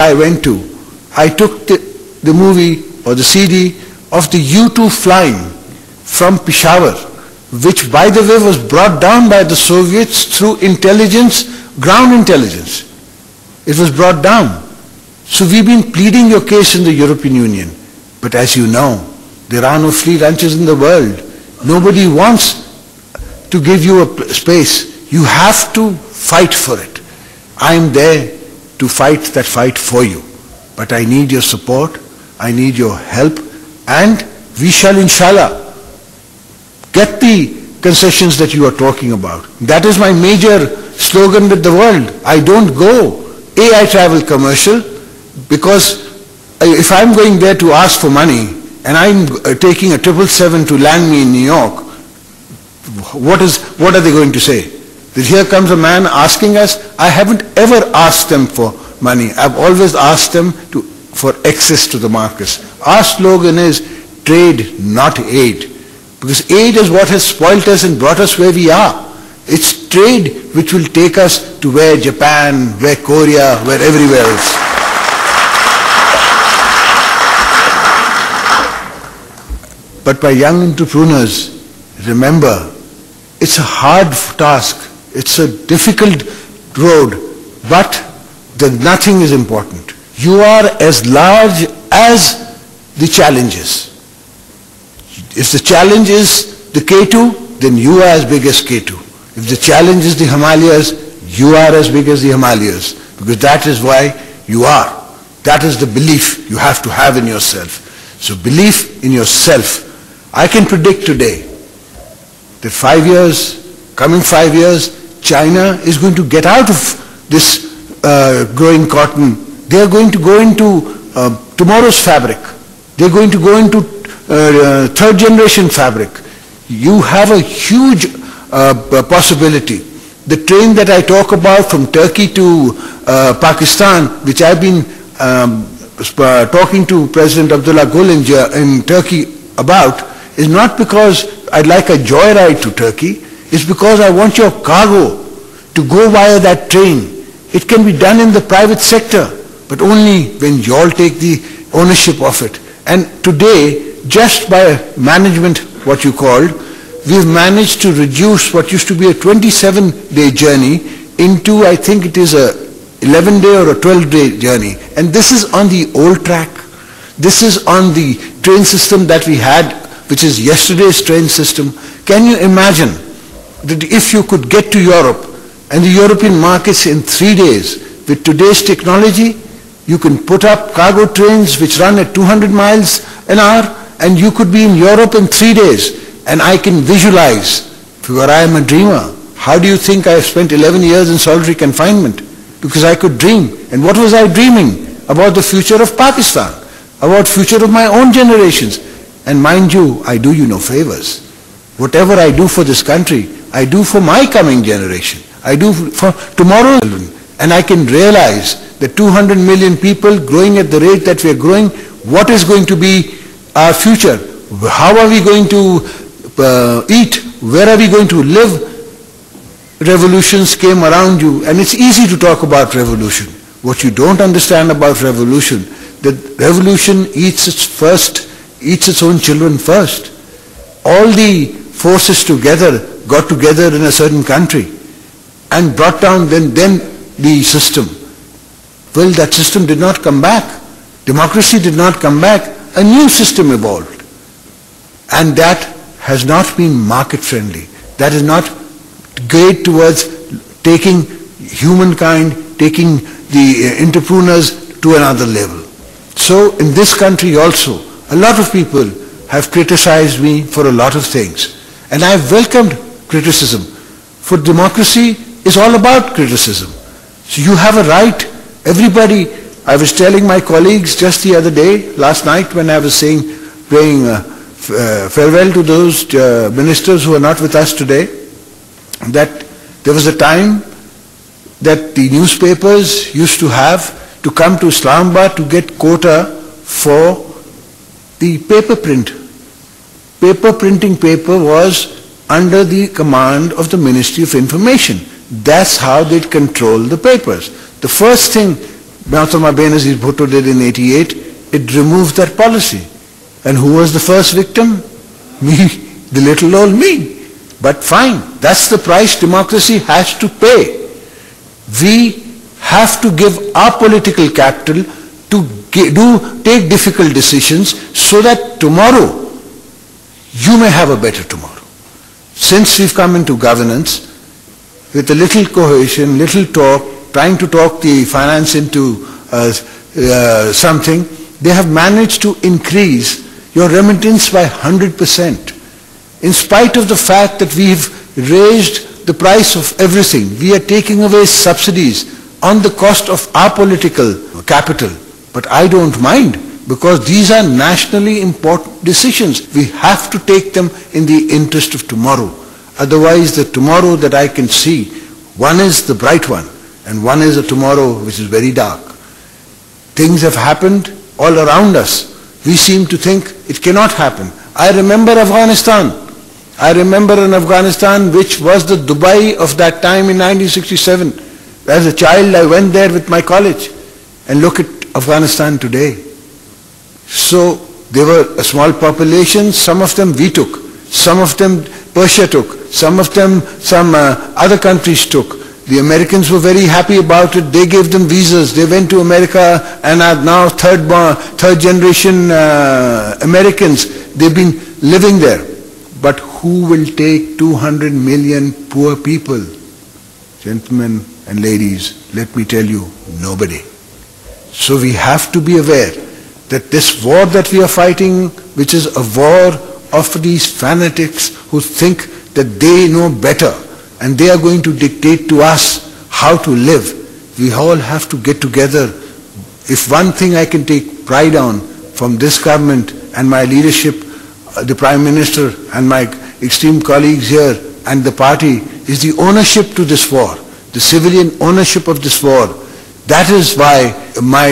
I went to, I took the movie or the CD of the U-2 flying from Peshawar, which by the way was brought down by the Soviets through intelligence, ground intelligence. It was brought down. So we've been pleading your case in the European Union. But as you know, there are no free lunches in the world. Nobody wants to give you a space. You have to fight for it. I'm there to fight that fight for you. But I need your support, I need your help, and we shall inshallah get the concessions that you are talking about. That is my major slogan with the world. I don't go, I travel commercial, because if I'm going there to ask for money, and I'm taking a 777 to land me in New York, what are they going to say? That here comes a man asking us? I haven't ever asked them for money. I've always asked them for access to the markets. Our slogan is trade, not aid. Because aid is what has spoilt us and brought us where we are. It's trade which will take us to where Japan, where Korea, where everywhere else. But my young entrepreneurs, remember, it's a hard task. It's a difficult road, but nothing is important. You are as large as the challenges. If the challenge is the K2, then you are as big as K2. If the challenge is the Himalayas, you are as big as the Himalayas, because that is why you are. That is the belief you have to have in yourself. So belief in yourself. I can predict today that coming 5 years, China is going to get out of this growing cotton. They are going to go into tomorrow's fabric. They are going to go into third generation fabric. You have a huge possibility. The train that I talk about from Turkey to Pakistan, which I've been talking to President Abdullah Gül in Turkey about, is not because I'd like a joyride to Turkey. It's because I want your cargo to go via that train. It can be done in the private sector, but only when you all take the ownership of it. And today, just by management, what you called, we've managed to reduce what used to be a 27-day journey into, I think it is a 11-day or a 12-day journey. And this is on the old track. This is on the train system that we had, which is yesterday's train system. Can you imagine that if you could get to Europe and the European markets in 3 days, with today's technology, you can put up cargo trains which run at 200 miles an hour, and you could be in Europe in 3 days. And I can visualize, because I am a dreamer. How do you think I spent 11 years in solitary confinement? Because I could dream. And what was I dreaming? About the future of Pakistan, about future of my own generations. And mind you, I do you no favors. Whatever I do for this country, I do for my coming generation. I do for tomorrow's children. And I can realize that 200 million people growing at the rate that we are growing, what is going to be our future? How are we going to eat? Where are we going to live? Revolutions came around you, and it's easy to talk about revolution. What you don't understand about revolution, that revolution eats its own children first. All the forces together got together in a certain country and brought down then the system. Well, that system did not come back. Democracy did not come back. A new system evolved. And that has not been market friendly. That is not great towards taking humankind, taking the entrepreneurs to another level. So in this country also, a lot of people have criticized me for a lot of things. And I have welcomed criticism. For democracy is all about criticism. So you have a right, everybody. I was telling my colleagues just the other day, last night when I was saying, praying farewell to those ministers who are not with us today, that there was a time that the newspapers used to have to come to Islamabad to get quota for the paper print. Paper printing paper was under the command of the Ministry of Information. That's how they'd control the papers. The first thing Mahatma Benazir Bhutto did in 88, it removed that policy. And who was the first victim? Me, the little old me. But fine, that's the price democracy has to pay. We have to give our political capital to take difficult decisions so that tomorrow you may have a better tomorrow. Since we've come into governance, with a little cohesion, little talk, trying to talk the finance into something, they have managed to increase your remittance by 100%. In spite of the fact that we've raised the price of everything, we are taking away subsidies on the cost of our political capital. But I don't mind, because these are nationally important decisions. We have to take them in the interest of tomorrow. Otherwise, the tomorrow that I can see, one is the bright one, and one is a tomorrow which is very dark. Things have happened all around us. We seem to think it cannot happen. I remember Afghanistan. I remember in Afghanistan, which was the Dubai of that time in 1967. As a child, I went there with my college. And look at Afghanistan today. So they were a small population. Some of them we took. Some of them Persia took. Some of them other countries took. The Americans were very happy about it. They gave them visas. They went to America and are now third generation Americans. They've been living there. But who will take 200 million poor people? Gentlemen and ladies, let me tell you, nobody. So we have to be aware that this war that we are fighting, which is a war of these fanatics who think that they know better and they are going to dictate to us how to live, we all have to get together. If one thing I can take pride on from this government and my leadership, the Prime Minister and my esteemed colleagues here and the party, is the ownership to this war, the civilian ownership of this war. That is why my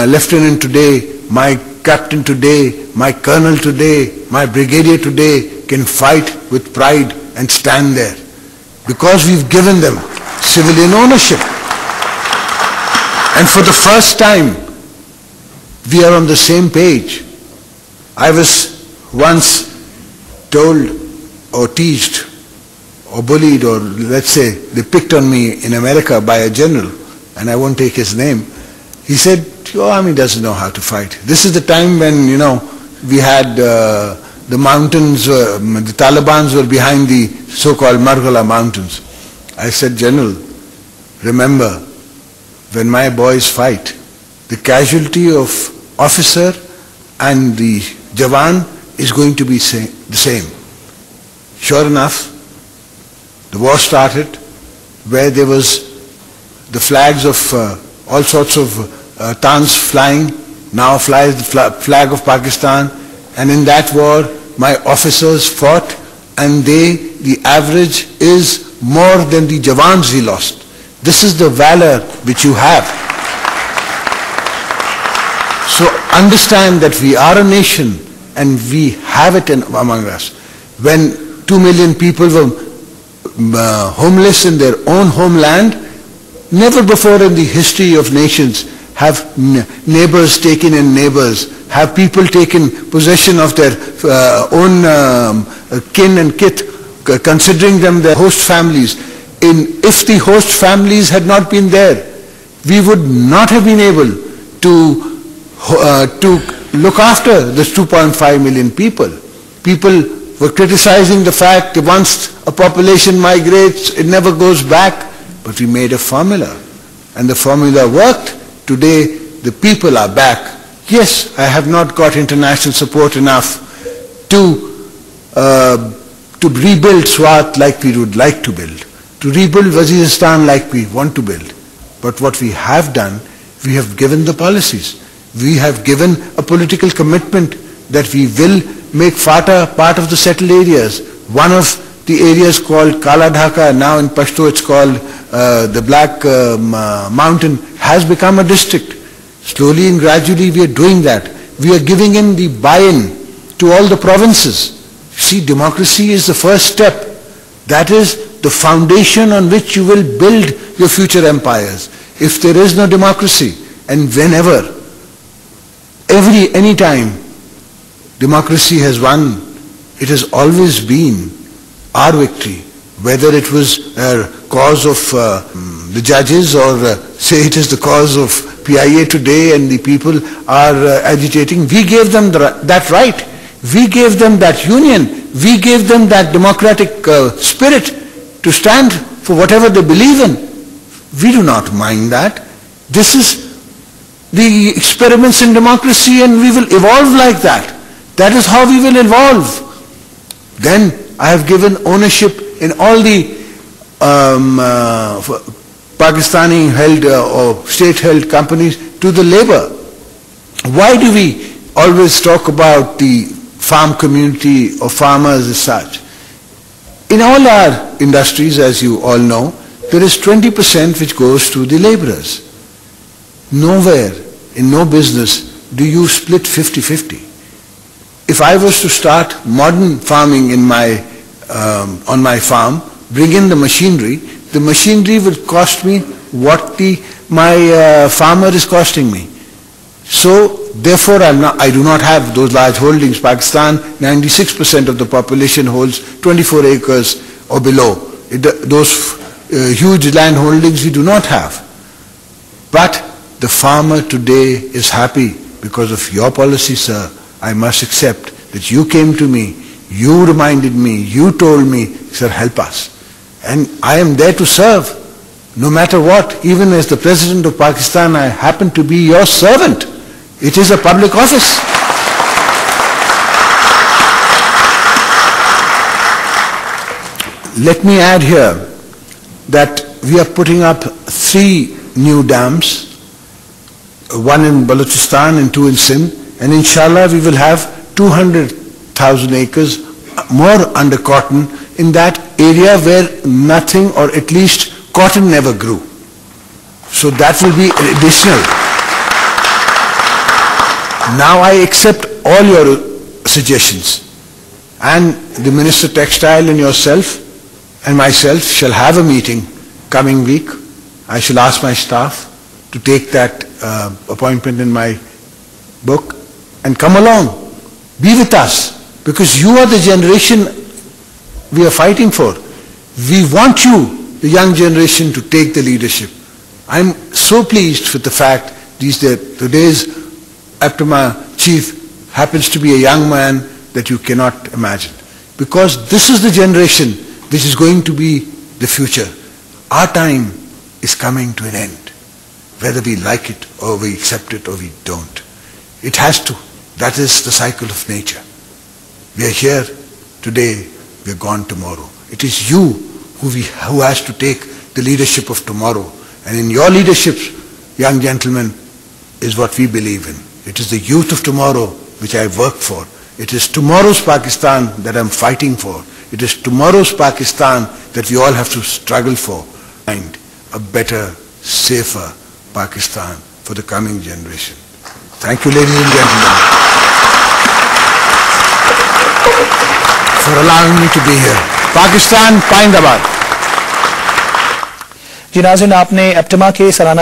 lieutenant today, my captain today, my colonel today, my brigadier today can fight with pride and stand there. Because we've given them civilian ownership. And for the first time, we are on the same page. I was once told or teased or bullied, or let's say they picked on me in America by a general, and I won't take his name. He said, your army doesn't know how to fight. This is the time when, we had the mountains, the Taliban were behind the so-called Margala mountains. I said, General, remember, when my boys fight, the casualty of officer and the Jawan is going to be the same. Sure enough, the war started where there was the flags of all sorts of tans flying. Now flies the flag of Pakistan, and in that war my officers fought, and the average is more than the Jawans we lost. This is the valor which you have. So understand that we are a nation and we have it among us. When 2 million people were homeless in their own homeland, never before in the history of nations have neighbors taken in neighbors, have people taken possession of their own kin and kith, considering them their host families. If the host families had not been there, we would not have been able to look after this 2.5 million people. People were criticizing the fact that once a population migrates, it never goes back. But we made a formula, and the formula worked. Today, the people are back. Yes, I have not got international support enough to rebuild Swat like we would like to build, to rebuild Waziristan like we want to build. But what we have done, we have given the policies. We have given a political commitment that we will make FATA part of the settled areas. One of the areas called Kala Dhaka, now in Pashto it's called the Black Mountain, has become a district. Slowly and gradually we are doing that. We are giving in the buy-in to all the provinces. See, democracy is the first step. That is the foundation on which you will build your future empires. If there is no democracy, and whenever, any time democracy has won, it has always been our victory, whether it was a cause of the judges or say it is the cause of PIA today and the people are agitating. We gave them that right. We gave them that union. We gave them that democratic spirit to stand for whatever they believe in. We do not mind that. This is the experiments in democracy, and we will evolve like that. That is how we will evolve. Then I have given ownership in all the Pakistani held or state held companies to the labor. Why do we always talk about the farm community or farmers as such? In all our industries, as you all know, there is 20% which goes to the laborers. Nowhere, in no business, do you split 50-50. If I was to start modern farming in on my farm, bring in the machinery will cost me what my farmer is costing me. So therefore I do not have those large holdings. Pakistan, 96% of the population holds 24 acres or below. Those huge land holdings we do not have. But the farmer today is happy because of your policy, sir. I must accept that you came to me, you reminded me, you told me, sir, help us. And I am there to serve, no matter what. Even as the President of Pakistan, I happen to be your servant. It is a public office. Let me add here that we are putting up 3 new dams, one in Balochistan and 2 in Sindh, and inshallah we will have 200,000 acres more under cotton in that area where nothing, or at least cotton, never grew. So that will be additional. Now I accept all your suggestions, and the Minister Textile and yourself and myself shall have a meeting coming week. I shall ask my staff to take that appointment in my book and come along, be with us, because you are the generation we are fighting for. We want you, the young generation, to take the leadership. I'm so pleased with the fact today's APTMA chief happens to be a young man that you cannot imagine, because this is the generation which is going to be the future. Our time is coming to an end, whether we like it or we accept it or we don't. It has to. That is the cycle of nature. We are here today, we are gone tomorrow. It is you who has to take the leadership of tomorrow. And in your leadership, young gentlemen, is what we believe in. It is the youth of tomorrow which I work for. It is tomorrow's Pakistan that I'm fighting for. It is tomorrow's Pakistan that we all have to struggle for. Find a better, safer Pakistan for the coming generation. Thank you, ladies and gentlemen, for allowing me to be here. Pakistan, Paindabad. जी नाज़रीन, आपने APTMA के सालाना